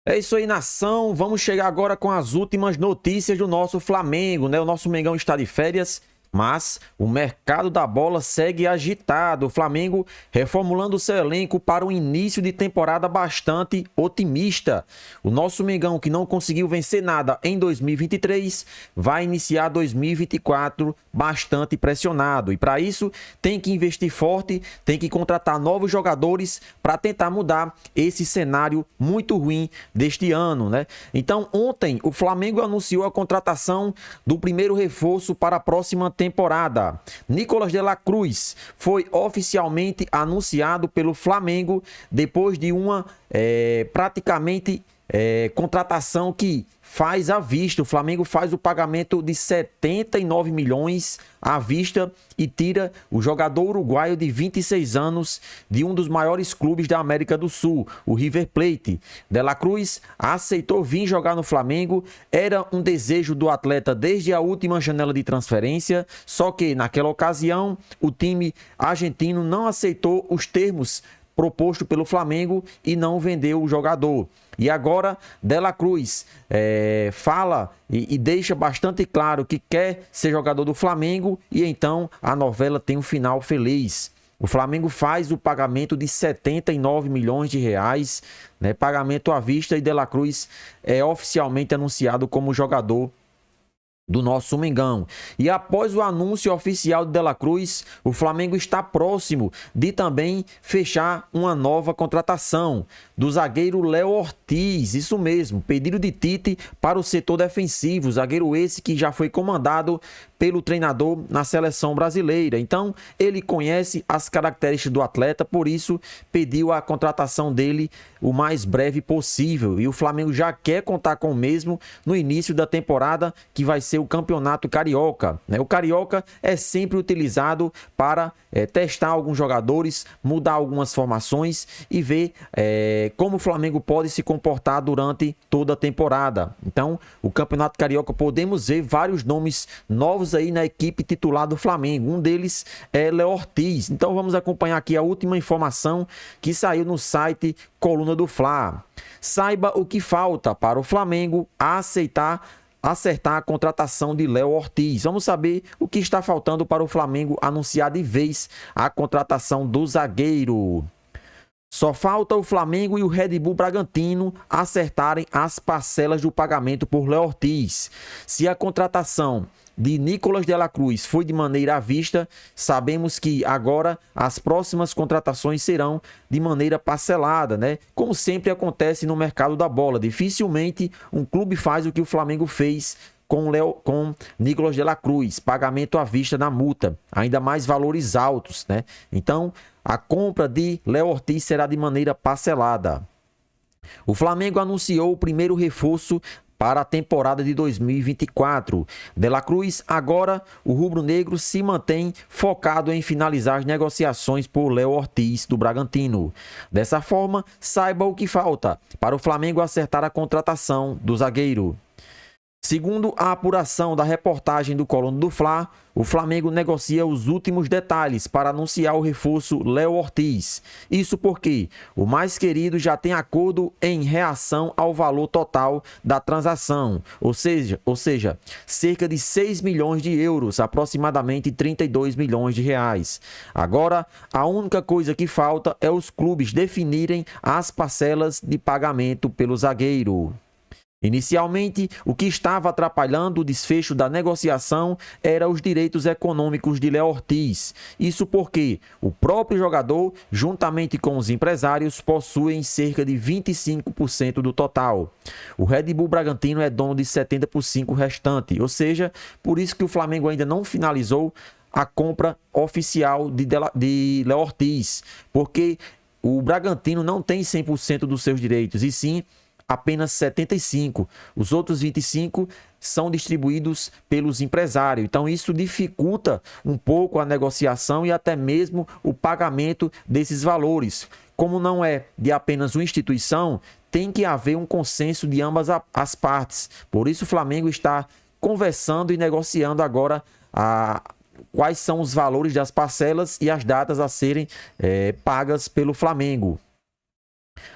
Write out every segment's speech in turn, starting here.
É isso aí, nação. Vamos chegar agora com as últimas notícias do nosso Flamengo, né? O nosso Mengão está de férias, mas o mercado da bola segue agitado. O Flamengo reformulando seu elenco para um início de temporada bastante otimista. O nosso Mengão, que não conseguiu vencer nada em 2023, vai iniciar 2024 bastante pressionado. E para isso, tem que investir forte, tem que contratar novos jogadores para tentar mudar esse cenário muito ruim deste ano, né? Então, ontem o Flamengo anunciou a contratação do primeiro reforço para a próxima temporada. Nicolas de la Cruz foi oficialmente anunciado pelo Flamengo depois de uma praticamente contratação que faz à vista. O Flamengo faz o pagamento de 79 milhões à vista e tira o jogador uruguaio de 26 anos de um dos maiores clubes da América do Sul, o River Plate. De la Cruz aceitou vir jogar no Flamengo, era um desejo do atleta desde a última janela de transferência, só que naquela ocasião o time argentino não aceitou os termos proposto pelo Flamengo e não vendeu o jogador. E agora De la Cruz fala e deixa bastante claro que quer ser jogador do Flamengo, e então a novela tem um final feliz. O Flamengo faz o pagamento de 79 milhões de reais, né, pagamento à vista, e De la Cruz é oficialmente anunciado como jogador do nosso Mengão. E após o anúncio oficial de De la Cruz, o Flamengo está próximo de também fechar uma nova contratação do zagueiro Léo Ortiz. Isso mesmo, pedido de Tite para o setor defensivo, zagueiro esse que já foi comandado pelo treinador na seleção brasileira. Então, ele conhece as características do atleta, por isso pediu a contratação dele o mais breve possível. E o Flamengo já quer contar com o mesmo no início da temporada, que vai ser o Campeonato Carioca, né? O Carioca é sempre utilizado para testar alguns jogadores, mudar algumas formações e ver como o Flamengo pode se comportar durante toda a temporada. Então, o Campeonato Carioca, podemos ver vários nomes novos aí na equipe titular do Flamengo. Um deles é Léo Ortiz. Então, vamos acompanhar aqui a última informação que saiu no site Coluna do Fla. Saiba o que falta para o Flamengo acertar a contratação de Léo Ortiz. Vamos saber o que está faltando para o Flamengo anunciar de vez a contratação do zagueiro. Só falta o Flamengo e o Red Bull Bragantino acertarem as parcelas do pagamento por Léo Ortiz. Se a contratação de Nicolas de la Cruz foi de maneira à vista, sabemos que agora as próximas contratações serão de maneira parcelada, né? Como sempre acontece no mercado da bola. Dificilmente um clube faz o que o Flamengo fez com Nicolas de la Cruz, pagamento à vista na multa, ainda mais valores altos, né? Então, a compra de Léo Ortiz será de maneira parcelada. O Flamengo anunciou o primeiro reforço para a temporada de 2024. De la Cruz, agora o rubro-negro se mantém focado em finalizar as negociações por Léo Ortiz do Bragantino. Dessa forma, saiba o que falta para o Flamengo acertar a contratação do zagueiro. Segundo a apuração da reportagem do Coluna do Fla, o Flamengo negocia os últimos detalhes para anunciar o reforço Léo Ortiz. Isso porque o mais querido já tem acordo em reação ao valor total da transação, ou seja, cerca de 6 milhões de euros, aproximadamente 32 milhões de reais. Agora, a única coisa que falta é os clubes definirem as parcelas de pagamento pelo zagueiro. Inicialmente, o que estava atrapalhando o desfecho da negociação eram os direitos econômicos de Léo Ortiz. Isso porque o próprio jogador, juntamente com os empresários, possuem cerca de 25% do total. O Red Bull Bragantino é dono de 70% restante, ou seja, por isso que o Flamengo ainda não finalizou a compra oficial de Léo Ortiz, porque o Bragantino não tem 100% dos seus direitos, e sim apenas 75%. Os outros 25% são distribuídos pelos empresários. Então, isso dificulta um pouco a negociação e até mesmo o pagamento desses valores. Como não é de apenas uma instituição, tem que haver um consenso de ambas as partes. Por isso, o Flamengo está conversando e negociando agora quais são os valores das parcelas e as datas a serem pagas pelo Flamengo.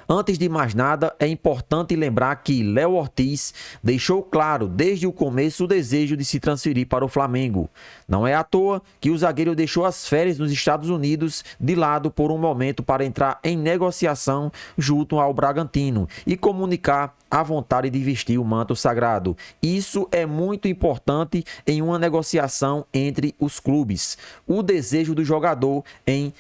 Antes de mais nada, é importante lembrar que Léo Ortiz deixou claro desde o começo o desejo de se transferir para o Flamengo. Não é à toa que o zagueiro deixou as férias nos Estados Unidos de lado por um momento para entrar em negociação junto ao Bragantino e comunicar a vontade de vestir o manto sagrado. Isso é muito importante em uma negociação entre os clubes. O desejo do jogador em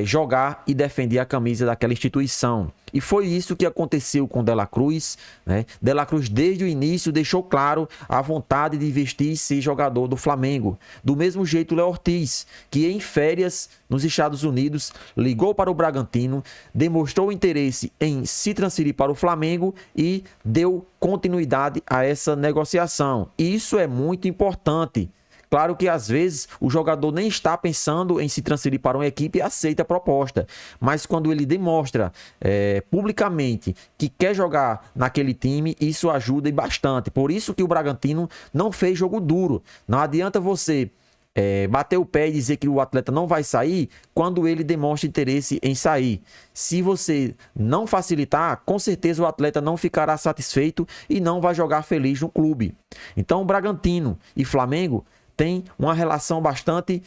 jogar e defender a camisa daquela instituição. E foi isso que aconteceu com De La Cruz, né? De La Cruz, desde o início, deixou claro a vontade de vestir e ser jogador do Flamengo. Do mesmo jeito, Léo Ortiz, que em férias nos Estados Unidos, ligou para o Bragantino, demonstrou interesse em se transferir para o Flamengo e deu continuidade a essa negociação. Isso é muito importante. Claro que às vezes o jogador nem está pensando em se transferir para uma equipe e aceita a proposta. Mas quando ele demonstra publicamente que quer jogar naquele time, isso ajuda bastante. Por isso que o Bragantino não fez jogo duro. Não adianta você bater o pé e dizer que o atleta não vai sair quando ele demonstra interesse em sair. Se você não facilitar, com certeza o atleta não ficará satisfeito e não vai jogar feliz no clube. Então o Bragantino e Flamengo tem uma relação bastante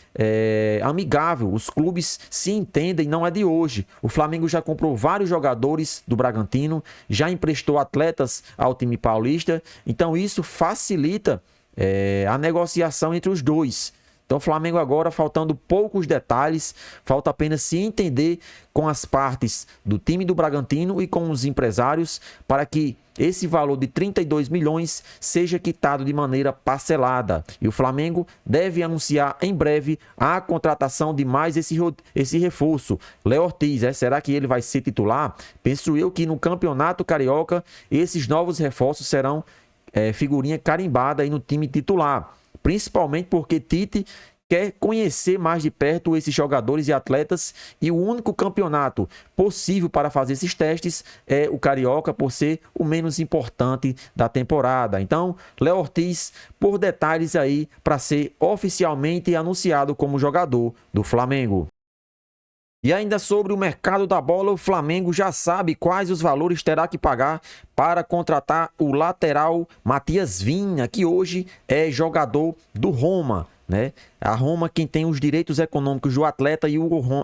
amigável. Os clubes se entendem, não é de hoje. O Flamengo já comprou vários jogadores do Bragantino, já emprestou atletas ao time paulista. Então isso facilita a negociação entre os dois. Então o Flamengo agora, faltando poucos detalhes, falta apenas se entender com as partes do time do Bragantino e com os empresários para que esse valor de 32 milhões seja quitado de maneira parcelada. E o Flamengo deve anunciar em breve a contratação de mais esse reforço. Léo Ortiz, será que ele vai ser titular? Penso eu que no Campeonato Carioca esses novos reforços serão figurinha carimbada aí no time titular. Principalmente porque Tite quer conhecer mais de perto esses jogadores e atletas e o único campeonato possível para fazer esses testes é o Carioca, por ser o menos importante da temporada. Então, Léo Ortiz, por detalhes aí para ser oficialmente anunciado como jogador do Flamengo. E ainda sobre o mercado da bola, o Flamengo já sabe quais os valores terá que pagar para contratar o lateral Matias Vinha, que hoje é jogador do Roma, né? A Roma quem tem os direitos econômicos do atleta e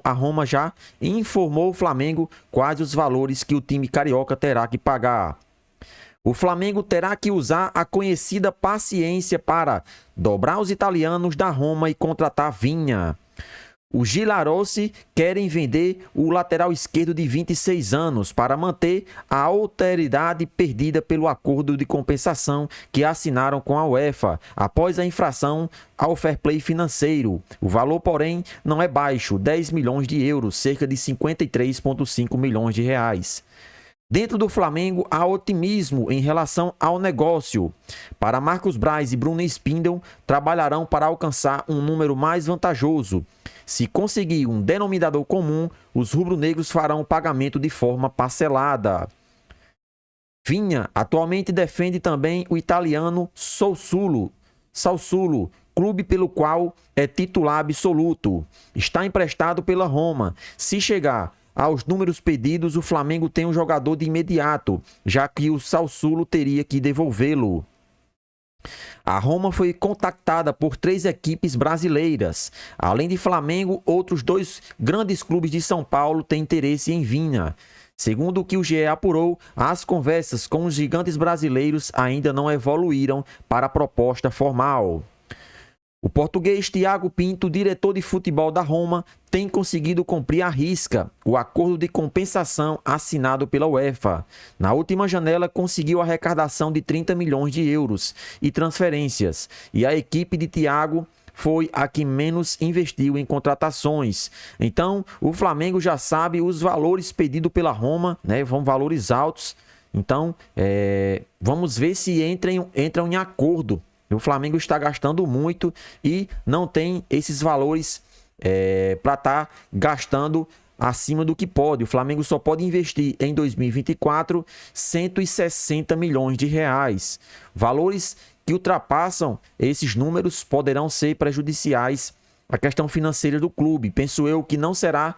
a Roma já informou o Flamengo quais os valores que o time carioca terá que pagar. O Flamengo terá que usar a conhecida paciência para dobrar os italianos da Roma e contratar Vinha. Os Gilarossi querem vender o lateral esquerdo de 26 anos para manter a alteridade perdida pelo acordo de compensação que assinaram com a UEFA após a infração ao fair play financeiro. O valor, porém, não é baixo, 10 milhões de euros, cerca de 53,5 milhões de reais. Dentro do Flamengo, há otimismo em relação ao negócio. Para Marcos Braz e Bruno Spindel, trabalharão para alcançar um número mais vantajoso. Se conseguir um denominador comum, os rubro-negros farão o pagamento de forma parcelada. Vinha atualmente defende também o italiano Sassuolo, clube pelo qual é titular absoluto. Está emprestado pela Roma. Se chegar aos números pedidos, o Flamengo tem um jogador de imediato, já que o Sassuolo teria que devolvê-lo. A Roma foi contactada por 3 equipes brasileiras. Além de Flamengo, outros 2 grandes clubes de São Paulo têm interesse em Vinha. Segundo o que o GE apurou, as conversas com os gigantes brasileiros ainda não evoluíram para a proposta formal. O português Thiago Pinto, diretor de futebol da Roma, tem conseguido cumprir à risca o acordo de compensação assinado pela UEFA. Na última janela, conseguiu a arrecadação de 30 milhões de euros e transferências, e a equipe de Thiago foi a que menos investiu em contratações. Então, o Flamengo já sabe os valores pedidos pela Roma, né? Vão valores altos. Então, vamos ver se entram em acordo. O Flamengo está gastando muito e não tem esses valores para estar gastando acima do que pode. O Flamengo só pode investir em 2024 160 milhões de reais. Valores que ultrapassam esses números poderão ser prejudiciais à questão financeira do clube. Penso eu que não será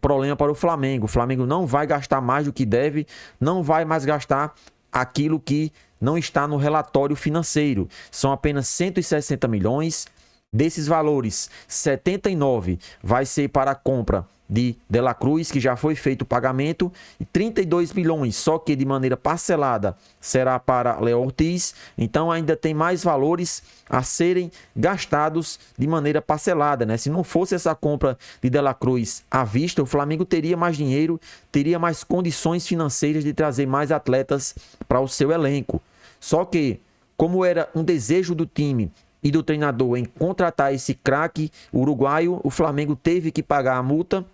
problema para o Flamengo. O Flamengo não vai gastar mais do que deve, não vai mais gastar aquilo que não está no relatório financeiro. São apenas 160 milhões. Desses valores, 79 vai ser para a compra de La Cruz, que já foi feito o pagamento, e 32 milhões, só que de maneira parcelada, será para Léo Ortiz. Então ainda tem mais valores a serem gastados de maneira parcelada, né? Se não fosse essa compra de La Cruz à vista, o Flamengo teria mais dinheiro, teria mais condições financeiras de trazer mais atletas para o seu elenco. Só que, como era um desejo do time e do treinador em contratar esse craque uruguaio, o Flamengo teve que pagar a multa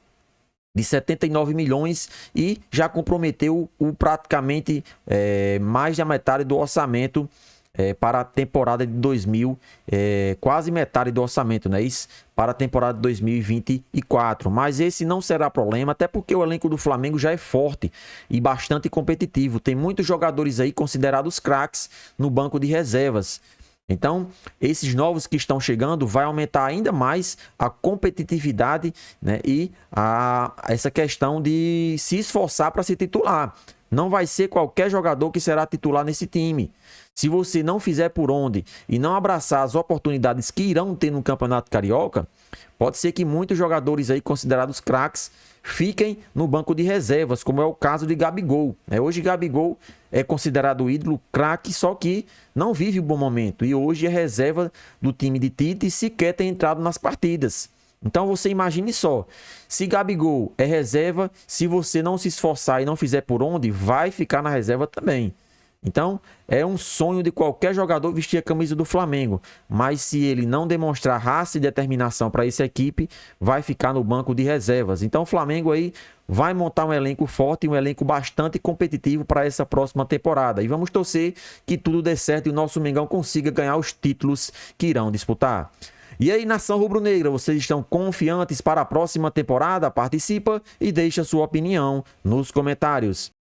de 79 milhões e já comprometeu praticamente mais da metade do orçamento para a temporada de 2000, quase metade do orçamento, né? Isso, para a temporada de 2024. Mas esse não será problema, até porque o elenco do Flamengo já é forte e bastante competitivo. Tem muitos jogadores aí considerados craques no banco de reservas. Então, esses novos que estão chegando vai aumentar ainda mais a competitividade, né, e essa questão de se esforçar para se titular. Não vai ser qualquer jogador que será titular nesse time. Se você não fizer por onde e não abraçar as oportunidades que irão ter no Campeonato Carioca, pode ser que muitos jogadores aí considerados craques fiquem no banco de reservas, como é o caso de Gabigol. Hoje Gabigol é considerado ídolo, craque, só que não vive um bom momento. E hoje é reserva do time de Tite e sequer tem entrado nas partidas. Então você imagine só, se Gabigol é reserva, se você não se esforçar e não fizer por onde, vai ficar na reserva também. Então, é um sonho de qualquer jogador vestir a camisa do Flamengo, mas se ele não demonstrar raça e determinação para essa equipe, vai ficar no banco de reservas. Então, o Flamengo aí vai montar um elenco forte, um elenco bastante competitivo para essa próxima temporada. E vamos torcer que tudo dê certo e o nosso Mengão consiga ganhar os títulos que irão disputar. E aí, nação rubro-negra, vocês estão confiantes para a próxima temporada? Participa e deixa sua opinião nos comentários.